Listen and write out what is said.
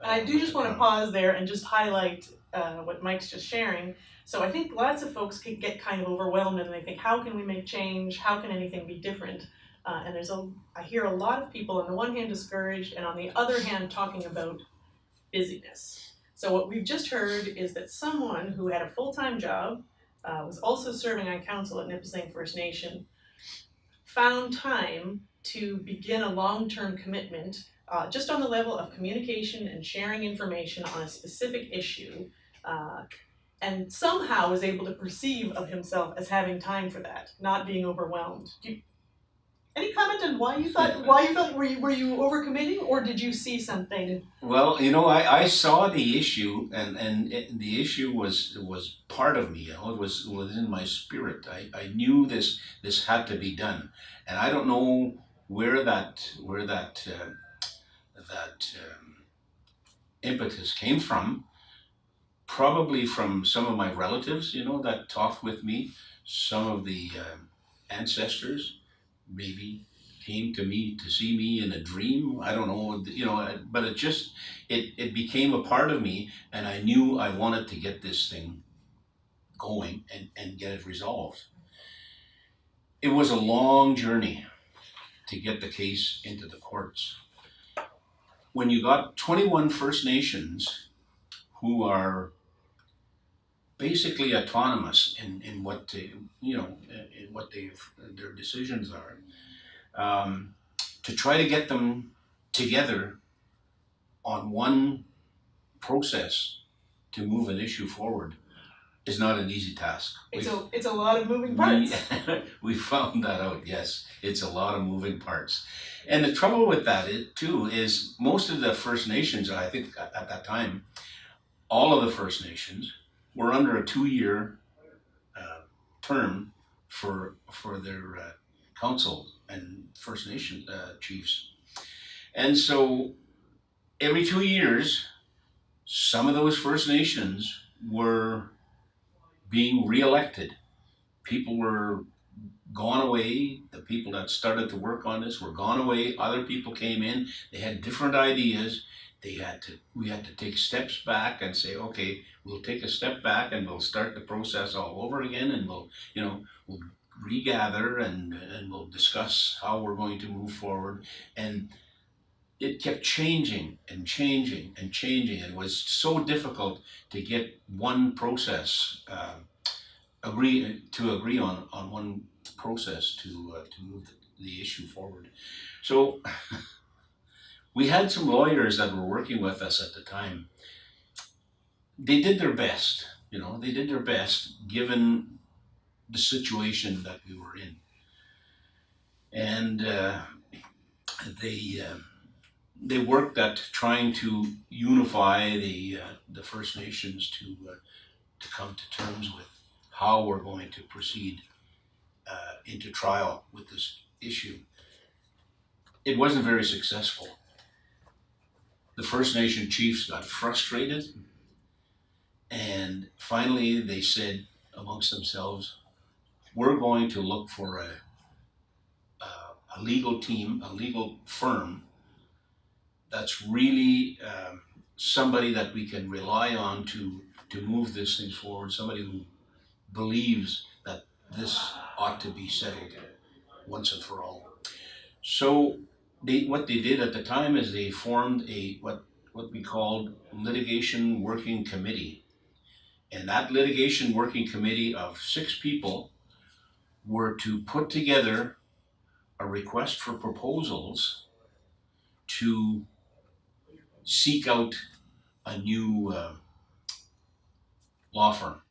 And I do just want to pause there and just highlight what Mike's just sharing. So I think lots of folks can get kind of overwhelmed and they think, how can we make change? How can anything be different? And I hear a lot of people on the one hand discouraged and on the other hand talking about busyness. So what we've just heard is that someone who had a full-time job, was also serving on council at Nipissing First Nation, found time to begin a long-term commitment just on the level of communication and sharing information on a specific issue, and somehow was able to perceive of himself as having time for that, not being overwhelmed. Any comment on why you felt were you overcommitting, or did you see something? Well, I saw the issue, and the issue was part of me. It was within my spirit. I knew this had to be done, and I don't know where that impetus came from. Probably from some of my relatives, that talked with me. Some of the ancestors maybe came to me to see me in a dream. I don't know, but it became a part of me, and I knew I wanted to get this thing going and get it resolved. It was a long journey to get the case into the courts. When you got 21 First Nations who are basically autonomous in what their decisions are, to try to get them together on one process to move an issue forward is not an easy task. It's a lot of moving parts. We found that out, yes. It's a lot of moving parts. And the trouble with that is most of the First Nations, I think at that time, all of the First Nations were under a 2-year term for their council and First Nation chiefs. And so every 2 years, some of those First Nations were being re-elected. People were gone away. The people that started to work on this were gone away. Other people came in. They had different ideas. We had to take steps back and say, okay, we'll take a step back and we'll start the process all over again, and we'll regather and we'll discuss how we're going to move forward. And it kept changing and changing and changing. It was so difficult to get one process, agree on one process to move the issue forward. So we had some lawyers that were working with us at the time. They did their best, given the situation that we were in. And they worked at trying to unify the First Nations to come to terms with how we're going to proceed into trial with this issue. It wasn't very successful. The First Nation chiefs got frustrated, and finally they said amongst themselves, we're going to look for a legal team, a legal firm that's really somebody that we can rely on to move this thing forward, somebody who believes that this ought to be settled once and for all. So what they did at the time is they formed what we called litigation working committee. And that litigation working committee of 6 people were to put together a request for proposals to seek out a new law firm.